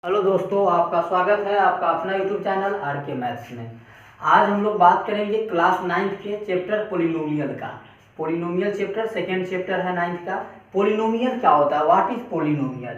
Hello दोस्तों, आपका स्वागत है आपका अपना YouTube channel R K maths में। आज हम लोग बात करेंगे क्लास 9th के चैप्टर पोलिनोमियल का। पोलिनोमियल चैप्टर सेकेंड चैप्टर है 9th का। पोलिनोमियल क्या होता है? What is polynomial?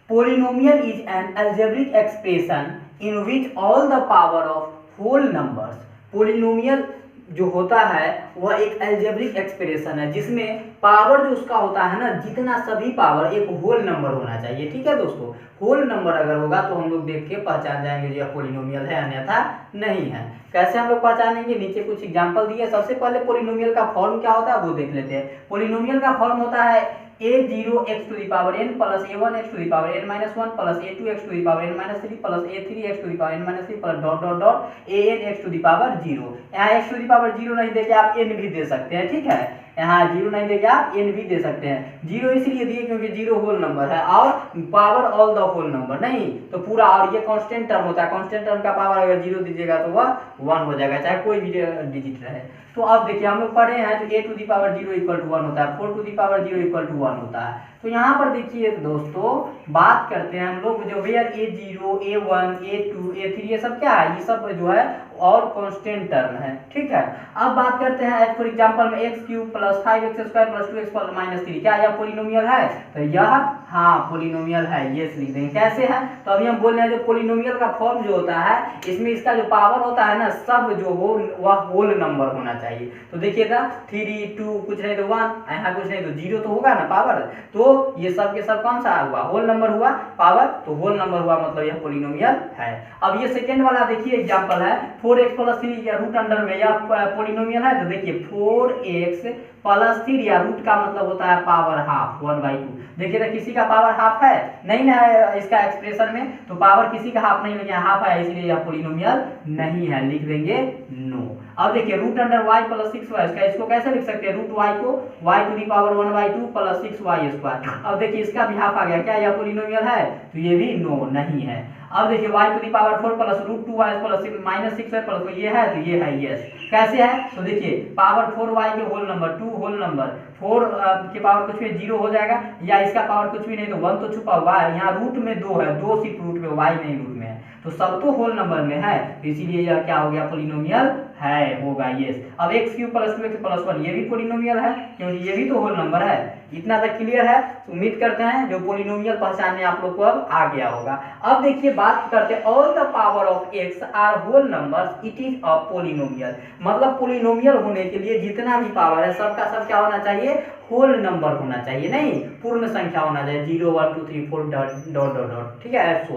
Polynomial is an algebraic expression in which all the power of whole numbers. Polynomial जो होता है वह एक अलजेब्रिक एक्सप्रेशन है जिसमें पावर जो उसका होता है ना, जितना सभी पावर एक होल नंबर होना चाहिए। ठीक है दोस्तों, होल नंबर अगर होगा तो हम लोग देख के पहचान जाएंगे यह पोलिनोमियल है, अन्यथा नहीं है। कैसे हम लोग पहचानेंगे? नीचे कुछ एग्जांपल दिए। सबसे पहले पोलिनोमियल का फॉर्म क्या होता है वो देख लेते हैं। पोलिनोमियल का फॉर्म होता है a0x to the power n plus a1x to the power n minus 1 plus a2x to the power n minus 3 plus a3x to the power n minus 3 plus dot dot dot anx to the power 0। यहाँ x to the power 0 नहीं देके आप n भी दे सकते हैं। ठीक है, यहाँ 0 नहीं देके आप n भी दे सकते हैं। 0 इसलिए दिए क्योंकि 0 होल नंबर है और power all the whole number नहीं तो पूरा। और ये कांस्टेंट टर्म होता है, कांस्टेंट टर्म का पावर अगर 0 दीजिएगा तो वह 1 हो जाएगा, चाहे कोई भी डिजिट रहे। तो अब देखिए हम लोग पढ़े हैं तो a to the power 0 equal to 1 होता है, 4 to the power 0 equal to 1 होता है। तो यहाँ पर देखिए दोस्तों, बात करते हैं हम लोग जो where a0 a1 a2 a3 ये सब क्या है? ये सब जो है और कांस्टेंट टर्म है। ठीक है, अब बात करते हैं फॉर एग्जांपल में x cube plus 5x square plus 2x plus minus 3, क्या यह पोलिनोमियल है? तो यह हाँ पोलिनोमियल है, ये लिख देंगे। कैसे है? तो अभी हम बोल रहे हैं जो पोलिनोमियल का फॉर्म जो होता है इसमें इसका जो पावर होता है ना, सब जो हो वह होल नंबर होना चाहिए। तो देखिएगा 3 2 कुछ नहीं तो 1, यहाँ कुछ नहीं तो 0 तो होगा ना पावर। तो ये सब के सब कौन सा हुआ? होल नंबर हुआ पावर, तो होल नंबर हुआ मतलब यह पोलिनोमियल है। अब ये सेकेंड वाला देखिए एग्जांपल है 4x प्लस 3 या रूट अंडर में, यह पोलिनोमियल है। तो देखिए 4x प्लस 3 या रूट का मतलब होता है पावर हाफ 1/2। देखिए तो किसी का पावर हाफ है नहीं ना इसका एक्सप्रेशन में, तो पावर किसी का हाफ नहीं है, हाफ है, इसलिए यह पोलिनोमियल नहीं है, लिख देंगे नो। अब देखिए root under y plus 6y, इसको कैसे लिख सकते हैं? रूट y को y to the power 1/2 plus 6y square. अब देखिए इसका भी हाफ आ गया, क्या यह पोलिनोमियल है? तो ये भी नो नहीं है। अब देखिए y to the power 4 plus root 2y plus minus 6y plus, तो ये है, तो ये है यस। कैसे है? तो देखिए पावर 4y के होल नंबर 2 होल नंबर 4 के पावर कुछ भी 0 हो जाएगा, या इसका पावर कुछ भी नहीं तो 1 तो छुपा हुआ है। यहाँ रूट में 2 है, 2 सिर्फ रूट में, y नहीं रूट में है, तो सब तो होल नंबर में है, इसीलिए यह क्या हो गया? पोलिनोमियल है, होगा यस। अब x cube plus 2x plus 1 ये भी पोलिनोमियल है क्योंकि ये भी तो होल नंबर है। इतना तक क्लियर है? तो उम्मीद करते हैं जो पोलिनोमियल पहचानने आप लोग को अब आ गया होगा। अब देखिए बात करते हैं all the power of x are whole numbers, it is a polynomial. मतलब पोलिनोमियल होने के लिए जितना भी पावर है सबका सब क्या होना चाहिए? होल नंबर होना चाहिए, नहीं पूर्ण संख्या होना चाहिए, 0 1 2 3 4 डॉट डॉट डॉट। ठीक है,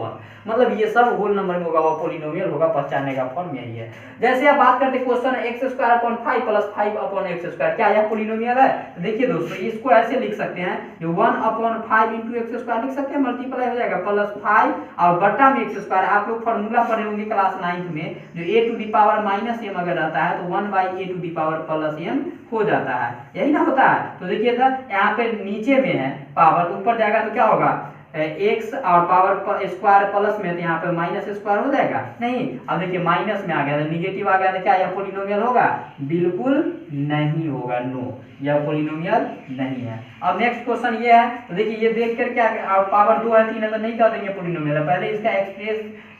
मतलब ये सब होल नंबर में होगा, वो पोलिनोमियल होगा। पहचानने का फॉर्म यही है। जैसे आप बात करते हैं question x square upon 5 plus 5 upon x square, क्या यह पोलिनोमियल है? तो देखिए दोस्तों इसको ऐसे लिख सकते हैं, जो 1 अपॉन 5 इंटू एक्स स्क्वायर लिख सकते हैं, मल्टीप्लाई हो जाएगा प्लस 5 और बटा में x स्क्वायर। आप लोग फॉर्मूला पढ़े होंगे क्लास 9th में, जो a to the power minus m अगर रहता है तो 1/a to the power plus m हो जाता है, यही ना होता है। तो देखिए यहाँ पे नीचे में है पावर, ऊपर जाएगा तो क्या होगा? x और पावर स्क्वायर प्लस में, तो यहाँ पे माइनस स्क्वायर हो जाएगा नहीं। अब देखिए माइनस में आ गया तो निगेटिव आ गया, तो क्या यह पोलिनोमियल होगा? बिल्कुल नहीं होगा, नो, यह पोलिनोमियल नहीं है। अब नेक्स्ट क्वेश्चन ये है, तो देखिए ये देख कर क्या पावर 2 है 3 है तो नहीं कह देंगे पोलिनोमियल है। पहले इसका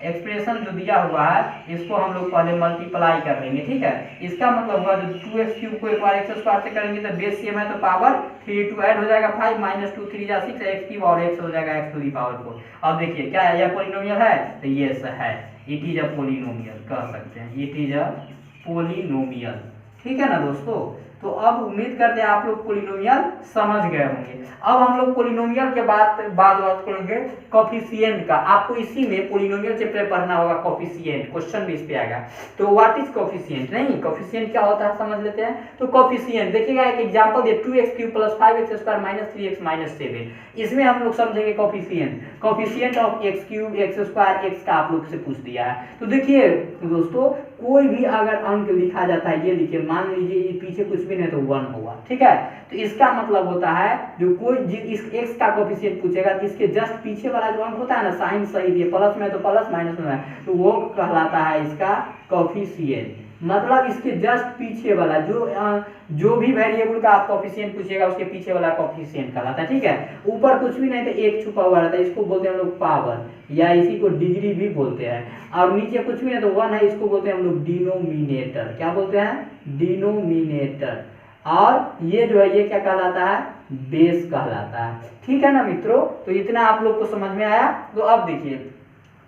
एक्सप्रेशन जो दिया हुआ है इसको हम लोग पहले मल्टीप्लाई कर लेंगे। ठीक है, इसका मतलब हुआ जो 2x क्यूब को एक बार x स्क्वायर से करेंगे तो बेस सेम है, तो पावर 3 2 ऐड हो जाएगा 5 माइनस 2 3 जा 6 x क्यूब और x हो जाएगा x टू दी पावर 4। अब देखिए क्या है, यह पोलिनोमियल है? तो यस है, इट इज अ पोलिनोमियल कह सकते हैं, इट इज अ पोलिनोमियल। ठीक है ना दोस्तों? तो अब उम्मीद करते हैं आप लोग पोलिनोमियल समझ गए होंगे। अब हम लोग पोलिनोमियल के बाद बात करेंगे कोफिशिएंट का। आपको इसी में पोलिनोमियल चैप्टर पढ़ना होगा, कोफिशिएंट क्वेश्चन भी इस पे आएगा। तो व्हाट इज कोफिशिएंट? नहीं, कोफिशिएंट क्या होता है समझ लेते हैं। तो कोफिशिएंट देखिएगा, एक एग्जांपल दे 2x cube plus 5x square minus 3x minus 7, इसमें हम लोग समझेंगे coefficient. Coefficient of x cube x square x का आप लोग से पूछ दिया है। तो देखिए दोस्तों कोई भी अगर अंक लिखा जाता है, ये लिखिए, मान लीजिए ये पीछे कुछ भी नहीं तो 1 होगा। ठीक है, तो इसका मतलब होता है जो कोई इस x का कोफिशिएंट पूछेगा तो इसके जस्ट पीछे वाला जो अंक होता है ना, साइन सही दिए, प्लस में तो प्लस माइनस में तो वो कहलाता है इसका कोफिशिएंट। मतलब इसके जस्ट पीछे वाला जो भी वेरिएबल का आप कोफिशिएंट पूछिएगा उसके पीछे वाला कोफिशिएंट कहलाता है। ठीक है, ऊपर कुछ भी नहीं तो एक छुपा हुआ रहता है, इसको बोलते हैं हम लोग पावर, या इसी को डिग्री भी बोलते हैं। और नीचे कुछ भी नहीं तो 1 है, इसको बोलते हैं हम लोग डिनोमिनेटर। क्या बोलते हैं? डिनोमिनेटर। और ये जो है ये क्या कहलाता है? बेस कहलाता है। ठीक है ना मित्रों, तो इतना आप लोग को समझ में आया। तो अब देखिए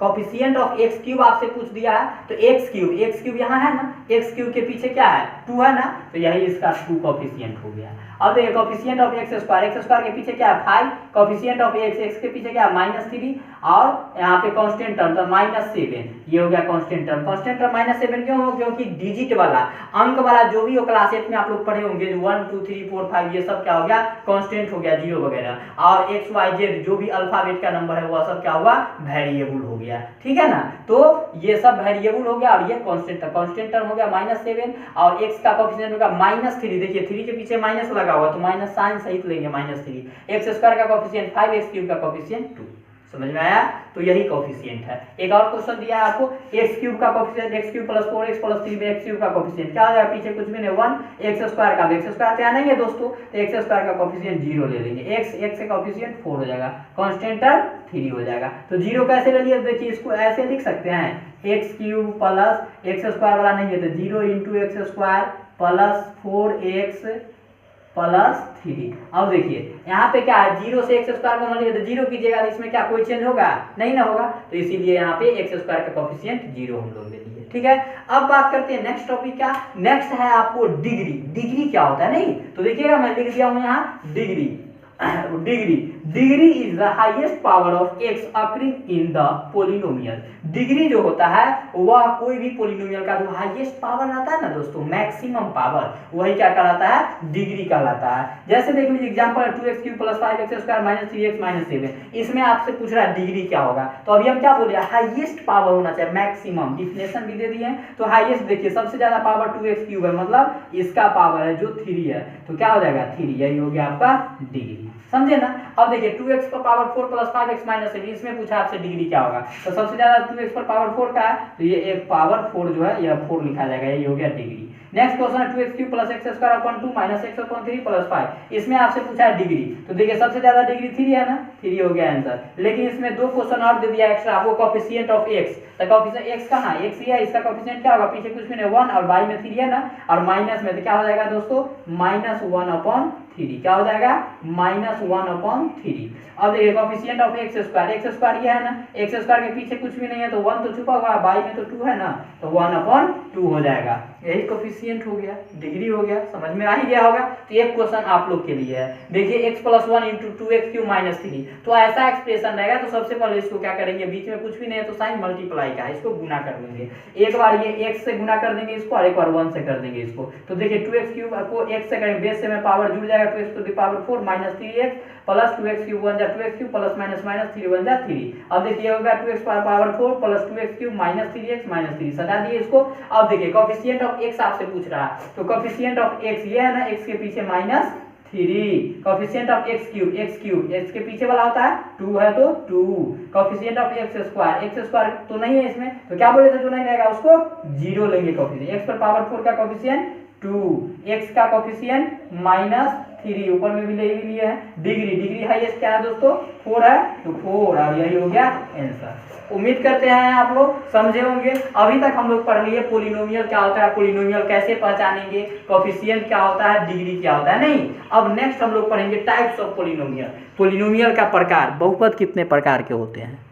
कोफिशिएंट ऑफ एक्स क्यूब आपसे पूछ दिया है, तो एक्स क्यूब यहाँ है ना, एक्स क्यूब के पीछे क्या है? 2 है ना, तो यही इसका 2 कोफिशिएंट हो गया। अब देखिए कोफिशिएंट ऑफ एक्स स्क्वायर के पीछे क्या है? 5, कोफिशिएंट ऑफ एक्स के पीछे क्या है? -3, और यहाँ पे कांस्टेंट टर्म तो -7, ये हो गया कांस्टेंट टर्म। कांस्टेंट टर्म -7 क्यों हो? क्योंकि डिजिट वाला, अंक वाला जो भी हो क्लास 8 में आप लोग पढ़े होंगे, 1 2 3 4 5 ये सब क्या हो गया? कांस्टेंट हो गया, 0 वगैरह। और एक्स वाई जेड जो भी अल्फाबेट का नंबर है वह सब क्या हुआ? वेरिएबल हो गया। ठीक है ना, तो ये सब वेरिएबल हो गया और ये कांस्टेंट टर्म हो गया -7, और x का कोफिशिएंट होगा -3। देखिए 3 के पीछे माइनस लगा हुआ तो माइनस साइन सहित लेंगे -3। एक्स स्क्वायर का कोफिशिएंट 5, एक्स क्यूब का कोफिशिएंट 2। समझ में आया? तो यही कोफिशिएंट है। एक और क्वेश्चन दिया है आपको, एक्स क्यूब का coefficient x cube + 4x + 3 x cube का कोफिशिएंट क्या हो जाएगा? पीछे कुछ भी नहीं 1, एक्स स्क्वायर का, एक्स स्क्वायर तो नहीं है दोस्तों, तो एक्स स्क्वायर का कोफिशिएंट 0 ले लेंगे, x का कोफिशिएंट 4 हो जाएगा, कांस्टेंट टर्म 3 हो जाएगा। तो 0 कैसे ले लिए? देखिए इसको ऐसे लिख सकते हैं, x cube plus x square वाला नहीं है तो 0 × x square plus 4x plus 3। अब देखिए यहाँ पे क्या है? 0 से एक्स स्क्वायर को मल्टीप्लाई तो 0 कीजिएगा, इसमें क्या कोई चेंज होगा? नहीं ना होगा, तो इसीलिए यहाँ पे एक्स स्क्वायर का कोफिशिएंट 0 हम लोग ले लिए। ठीक है, अब बात करते हैं नेक्स्ट टॉपिक क्या? नेक्स्ट है आपको डिग्री। डिग्री क्या होता है? नहीं तो देखिएगा मैं लिख दिया हूँ यहाँ degree. Degree is the highest power of x occurring in the polynomial. Degree जो होता है वह कोई भी पोलिनोमियल का जो हाईएस्ट पावर रहता है ना दोस्तों, मैक्सिमम पावर, वही क्या कहलाता है? डिग्री कहलाता है। जैसे देख लीजिए एग्जांपल 2x³ + 5x² - 3x - 7, इसमें आपसे पूछ रहा है डिग्री क्या होगा, तो अभी हम क्या बोले? हाईएस्ट पावर होना चाहिए, मैक्सिमम। डिफिनेशन भी दे दिए हैं, तो हाईएस्ट देखिए सबसे ज्यादा पावर 2x³ है, मतलब इसका पावर है जो 3 है, तो क्या हो जाएगा? 3, यही हो गया आपका डिग्री। समझे ना? अब देखिए 2x + 4 + 5x - 7, इसमें पूछा आपसे डिग्री क्या होगा, तो सबसे ज्यादा 2x = 4 का है, तो ये एक पावर 4 जो है यह 4 लिखा जाएगा, ये हो गया डिग्री। नेक्स्ट क्वेश्चन है 2x³ + x² / 2 - x/3 + 5, इसमें आपसे पूछा है डिग्री, तो देखिए सबसे ज्यादा डिग्री 3 है ना, 3 हो गया आंसर। लेकिन इसमें 2 क्वेश्चन और दे दिया एक्स्ट्रा आपको, कोफिशिएंट ऑफ x, तो कोफिशिएंट x कहां? x ही है, इसका कोफिशिएंट क्या होगा? पीछे कुछ भी नहीं 1 और बाई में 3 है ना, और माइनस में तो क्या हो जाएगा दोस्तों? -1/3। क्या हो जाएगा? -1/3। अब देखिए कोफिशिएंट ऑफ x स्क्वायर ये है ना, x स्क्वायर के पीछे कुछ भी नहीं है तो 1 तो छुपा हुआ है, बाई में तो 2 है ना, तो 1/2 हो जाएगा, यही कोफिशिएंट हो गया, डिग्री हो गया। समझ में आ ही गया होगा। तो एक क्वेश्चन आप लोग के लिए है, देखिए x + 1 × 2x³ - 3, तो ऐसा एक्सप्रेशन रहेगा तो सबसे पहले इसको क्या करेंगे? बीच में कुछ भी नहीं है तो साइन मल्टीप्लाई का है, इसको गुना कर देंगे। एक बार ये x से गुना कर देंगे इसको, और एक बार 1 से कर देंगे इसको, तो देखिए 2x³ को x से करेंगे, बेस से में पावर जुड़ जाएगा, 2x⁴ - 3x प्लस 2x³ 1 जा 2x³ प्लस माइनस 3 1 जा 3। अब देखिए होगा 2x⁴ प्लस 2x³ - 3x - 3, सटा दिए इसको। अब देखिए कोफिशिएंट ऑफ x आपसे पूछ रहा है, तो कोफिशिएंट ऑफ x ये है ना, x के पीछे -3, कोफिशिएंट ऑफ x के पीछे वाला होता है 2 है तो 2, कोफिशिएंट ऑफ x स्क्वायर तो नहीं है इसमें, तो क्या बोले थे? जो नहीं रहेगा उसको 0 लेंगे कोफिशिएंट। x⁴ का कोफिशिएंट 2, x का कोफिशिएंट -3, ऊपर में भी ले लिए हैं। डिग्री हाईएस्ट क्या है दोस्तों? 4 है, तो 4, और यही हो गया आंसर। उम्मीद करते हैं आप लोग समझे होंगे। अभी तक हम लोग पढ़ लिए पोलिनोमियल क्या होता है, पोलिनोमियल कैसे पहचानेंगे, कोफिशिएंट क्या होता है, डिग्री क्या होता है। नहीं, अब नेक्स्ट हम लोग पढ़ेंगे टाइप्स ऑफ पोलिनोमियल। पोलिनोमियल का प्रकार, बहुपद कितने प्रकार के होते हैं।